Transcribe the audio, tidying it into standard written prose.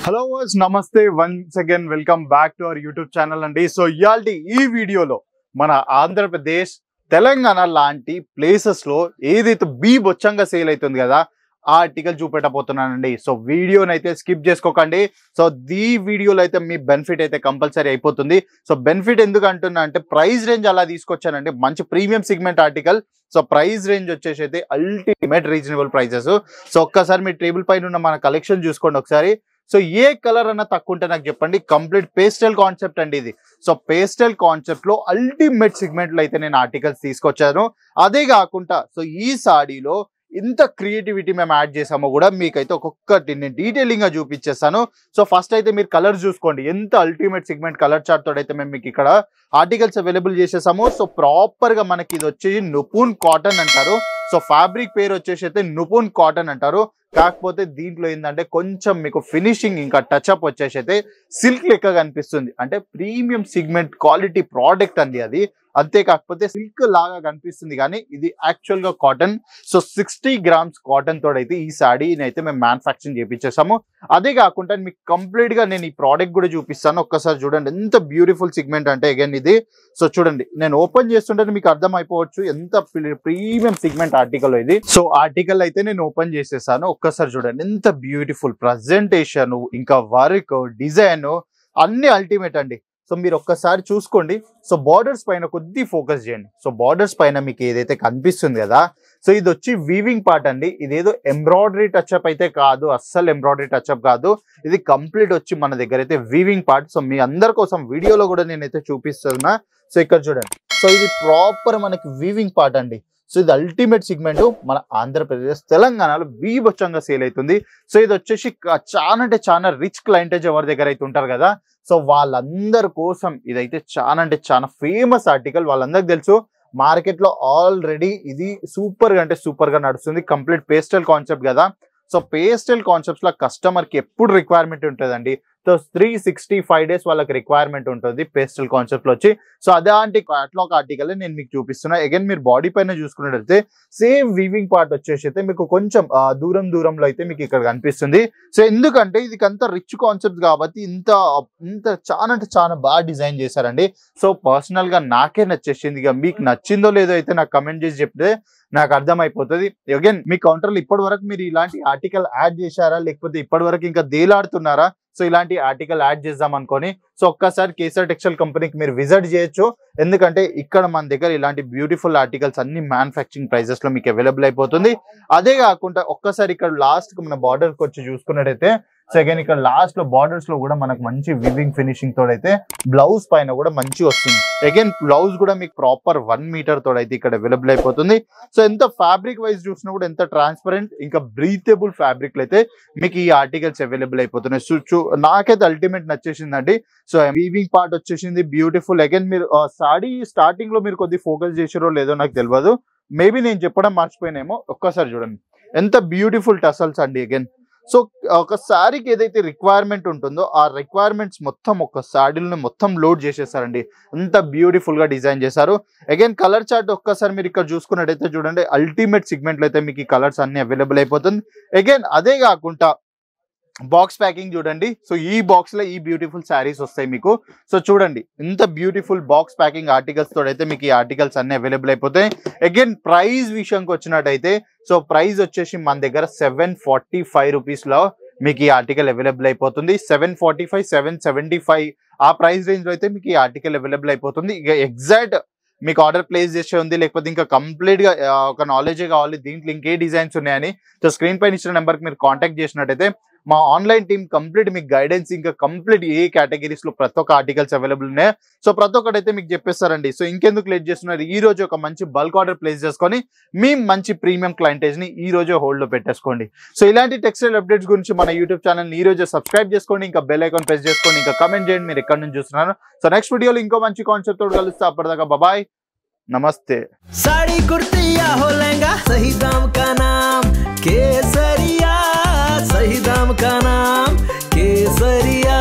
Hello was నమస్తే once again welcome back to our YouTube channel అండి. So ఇయాల్టి ఈ వీడియోలో మన ఆంధ్రప్రదేశ్ తెలంగాణ లాంటి ప్లేసెస్ లో ఏదైతే బొచ్చంగా సేల్ అవుతుంది కదా ఆ ఆర్టికల్ చూపెట్టబోతున్నానండి. సో వీడియోని అయితే స్కిప్ చేసుకోకండి. సో ఈ వీడియోలో అయితే మీ బెనిఫిట్ అయితే కంపల్సరీ అయిపోతుంది. సో బెనిఫిట్ ఎందుకు అంటున్నా అంటే ప్రైస్ రేంజ్ అలా తీసుకొచ్చానండి. మంచి premium segment article. So price range వచ్చేసి అయితే అల్టిమేట్ రీజనబుల్ ప్రైజెస్. సో ఒక్కసారి మీ టేబుల్ పైన ఉన్న మన కలెక్షన్ చూసుకోండి ఒకసారి. సో ఏ కలర్ అన్న తక్కువ ఉంటే నాకు చెప్పండి. కంప్లీట్ పేస్టల్ కాన్సెప్ట్ అండి ఇది. సో పేస్టల్ కాన్సెప్ట్ లో అల్టిమేట్ సిగ్మెంట్ లో అయితే నేను ఆర్టికల్స్ తీసుకొచ్చాను. అదే కాకుండా సో ఈ సాడీలో ఇంత క్రియేటివిటీ మేము యాడ్ చేసామో కూడా మీకైతే ఒక్కొక్కటి నేను డీటెయిలింగ్ గా చూపించేస్తాను. సో ఫస్ట్ అయితే మీరు కలర్ చూసుకోండి. ఎంత అల్టిమేట్ సిగ్మెంట్ కలర్ చార్ట్ తోటి అయితే మేము మీకు ఇక్కడ ఆర్టికల్స్ అవైలబుల్ చేసేసాము. సో ప్రాపర్ గా మనకి ఇది వచ్చేసి నుపున్ కాటన్ అంటారు. సో ఫ్యాబ్రిక్ పేరు వచ్చేసి అయితే నుపున్ కాటన్ అంటారు. కాకపోతే దీంట్లో ఏంటంటే కొంచెం మీకు ఫినిషింగ్ ఇంకా టచ్అప్ వచ్చేసి అయితే సిల్క్ లెక్క కనిపిస్తుంది. అంటే ప్రీమియం సిగ్మెంట్ క్వాలిటీ ప్రోడక్ట్ అండి అది. అంతే కాకపోతే సిల్క్ లాగా కనిపిస్తుంది కానీ ఇది యాక్చువల్ గా కాటన్. సో 60 గ్రామ్స్ కాటన్ తోడైతే ఈ సాడీని అయితే మేము మ్యానుఫ్యాక్చరింగ్ చేపించేసాము. అదే కాకుండా మీకు కంప్లీట్ గా నేను ఈ ప్రోడక్ట్ కూడా చూపిస్తాను. ఒక్కసారి చూడండి ఎంత బ్యూటిఫుల్ సిగ్మెంట్ అంటే అగైన్ ఇది. సో చూడండి నేను ఓపెన్ చేస్తుంటే మీకు అర్థం అయిపోవచ్చు ఎంత ప్రీమియం సిగ్మెంట్ ఆర్టికల్ ఇది. సో ఆర్టికల్ అయితే నేను ఓపెన్ చేసేసాను. ఒక్కసారి చూడండి ఎంత బ్యూటిఫుల్ ప్రజెంటేషన్, ఇంకా వర్క్, డిజైన్ అన్ని అల్టిమేట్ అండి. సో మీరు ఒక్కసారి చూసుకోండి. సో బార్డర్స్ పైన కొద్ది ఫోకస్ చేయండి. సో బార్డర్స్ పైన మీకు ఏదైతే కనిపిస్తుంది కదా సో ఇది వచ్చి వీవింగ్ పార్ట్ అండి. ఇదేదో ఎంబ్రాయిడరీ టచ్అప్ అయితే కాదు, అస్సలు ఎంబ్రాయిడరీ టచ్అప్ కాదు. ఇది కంప్లీట్ వచ్చి మన దగ్గర అయితే వీవింగ్ పార్ట్. సో మీ అందరి కోసం వీడియోలో కూడా నేనైతే చూపిస్తున్నా. సో ఇక్కడ చూడండి. సో ఇది ప్రాపర్ మనకి వీవింగ్ పార్ట్ అండి. సో ఇది అల్టిమేట్ సిగ్మెంట్ మన ఆంధ్రప్రదేశ్ తెలంగాణలో బీభత్సంగా సేల్ అవుతుంది. సో ఇది వచ్చేసి చాలా అంటే చాలా రిచ్ క్లయింటేజ్ ఎవరి దగ్గర అయితే ఉంటారు కదా సో వాళ్ళందరి కోసం ఇదైతే చాలా అంటే చాలా ఫేమస్ ఆర్టికల్. వాళ్ళందరికి తెలుసు మార్కెట్ లో ఆల్రెడీ ఇది సూపర్ గా అంటే సూపర్ గా నడుస్తుంది. కంప్లీట్ పేస్టల్ కాన్సెప్ట్ కదా. సో పేస్టల్ కాన్సెప్ట్స్ లో కస్టమర్ కి ఎప్పుడు రిక్వైర్మెంట్ ఉంటుందండి. సో 365 డేస్ వాళ్ళకి రిక్వైర్మెంట్ ఉంటుంది పేస్టల్ కాన్సెప్ట్ లో వచ్చి. సో అదాంటి క్యాటలాగ్ ఆర్టికల్ నేను మీకు చూపిస్తున్నా. అగైన్ మీరు బాడీ పైన చూసుకున్నట్లయితే సేమ్ వీవింగ్ పార్ట్ వచ్చేసి అయితే మీకు కొంచెం దూరంలో అయితే మీకు ఇక్కడ కనిపిస్తుంది. సో ఎందుకంటే ఇది అంత రిచ్ కాన్సెప్ట్ కాబట్టి ఇంత చాలా అంటే చాలా బాగా డిజైన్ చేశారండి. సో పర్సనల్ గా నాకే నచ్చేసింది. ఇక మీకు నచ్చిందో లేదో అయితే నాకు కమెంట్ చేసి చెప్తే నాకు అర్థమైపోతుంది. అగైన్ మీ కౌంటర్లో ఇప్పటి వరకు మీరు ఇలాంటి ఆర్టికల్ యాడ్ చేశారా లేకపోతే ఇప్పటి వరకు ఇంకా దేలాడుతున్నారా? సో ఇలాంటి ఆర్టికల్ యాడ్ చేద్దాం అనుకోని సో ఒక్కసారి కేసర్ టెక్స్టైల్ కంపెనీకి మీరు విజిట్ చేయొచ్చు. ఎందుకంటే ఇక్కడ మన దగ్గర ఇలాంటి బ్యూటిఫుల్ ఆర్టికల్స్ అన్ని మ్యానుఫ్యాక్చరింగ్ ప్రైజెస్ లో మీకు అవైలబుల్ అయిపోతుంది. అదే కాకుండా ఒక్కసారి ఇక్కడ లాస్ట్ కి మన బార్డర్ కి వచ్చి చూసుకున్నట్టయితే సో అగైన్ ఇక్కడ లాస్ట్ లో బార్డర్స్ లో కూడా మనకు మంచి వివింగ్ ఫినిషింగ్ తోడైతే బ్లౌజ్ పైన కూడా మంచి వస్తుంది. అగైన్ బ్లౌజ్ కూడా మీకు ప్రాపర్ 1 మీటర్ తోడైతే ఇక్కడ అవైలబుల్ అయిపోతుంది. సో ఎంత ఫ్యాబ్రిక్ వైజ్ చూసినా కూడా ఎంత ట్రాన్స్పరెంట్ ఇంకా బ్రీతబుల్ ఫ్యాబ్రిక్ అయితే మీకు ఈ ఆర్టికల్స్ అవైలబుల్ అయిపోతున్నాయి. నాకైతే అల్టిమేట్ నచ్చేసిందండి. సో వీవింగ్ పార్ట్ వచ్చేసింది బ్యూటిఫుల్. అగైన్ మీరు సాడీ స్టార్టింగ్ లో మీరు కొద్దిగా ఫోకస్ చేసారో లేదో నాకు తెలియదు. మేబీ నేను చెప్పడం మర్చిపోయినేమో. ఒక్కసారి చూడండి ఎంత బ్యూటిఫుల్ టసల్స్ అండి. అగైన్ సో ఒక శారీకి ఏదైతే రిక్వైర్మెంట్ ఉంటుందో ఆ రిక్వైర్మెంట్స్ మొత్తం ఒక శారీలను మొత్తం లోడ్ చేసేసారండి. అంత బ్యూటిఫుల్ గా డిజైన్ చేశారు. అగైన్ కలర్ చార్ట్ ఒక్కసారి మీరు ఇక్కడ చూసుకున్నట్టయితే చూడండి అల్టిమేట్ సిగ్మెంట్ లో అయితే మీకు ఈ కలర్స్ అన్ని అవైలబుల్ అయిపోతుంది. అగైన్ అదే కాకుండా బాక్స్ ప్యాకింగ్ చూడండి. సో ఈ బాక్స్ లో ఈ బ్యూటిఫుల్ శారీస్ వస్తాయి మీకు. సో చూడండి ఇంత బ్యూటిఫుల్ బాక్స్ ప్యాకింగ్ ఆర్టికల్స్ తోడైతే మీకు ఈ ఆర్టికల్స్ అన్ని అవైలబుల్ అయిపోతాయి. అగైన్ ప్రైస్ విషయంకి వచ్చినట్టయితే సో ప్రైస్ వచ్చేసి మన దగ్గర 745 రూపీస్ లో మీకు ఈ ఆర్టికల్ అవైలబుల్ అయిపోతుంది. 745, 775 ఆ ప్రైస్ రేంజ్ లో అయితే మీకు ఈ ఆర్టికల్ అవైలబుల్ అయిపోతుంది. ఇక ఎగ్జాక్ట్ మీకు ఆర్డర్ ప్లేస్ చేసే ఉంది లేకపోతే ఇంకా కంప్లీట్ గా ఒక నాలెడ్జే కావాలి దీంట్లో ఇంకే డిజైన్స్ ఉన్నాయని సో స్క్రీన్ పైన ఇచ్చిన నెంబర్కి మీరు కాంటాక్ట్ చేసినట్టయితే మా ఆన్లైన్ టీమ్ కంప్లీట్ మీకు గైడెన్స్ ఇంకా కంప్లీట్ ఏ కేటగిరీస్ లో ప్రతి ఒక్క ఆర్టికల్స్ అవైలబుల్ ఉన్నాయి. సో ప్రతి ఒక్కటి అయితే మీకు చెప్పేస్తారండి. సో ఇంకెందుకు లేట్ చేస్తున్నారు, ఈ రోజు ఒక మంచి బల్క్ ఆర్డర్ ప్లేస్ చేసుకొని మీ మంచి ప్రీమియం క్లయింటేజ్ ని ఈ రోజు హోల్డ్ లో పెట్టేసుకోండి. సో ఇలాంటి టెక్స్టైల్ అప్డేట్స్ గురించి మన యూట్యూబ్ ఛానల్ ఈ రోజు సబ్స్క్రైబ్ చేసుకోండి, ఇంకా బెల్ ఐకాన్ ప్రెస్ చేసుకోండి, ఇంకా కమెంట్ చేయండి మీరు ఎక్కడి నుంచి చూస్తున్నారు. సో నెక్స్ట్ వీడియోలో ఇంకో మంచి కాన్సెప్ట్ తోటి కలుస్తా. అప్పటిదాకా బాయ్, నమస్తే. साड़ी कुर्ती या हो लहंगा सही दाम का नाम केसरिया, सही दाम का नाम केसरिया।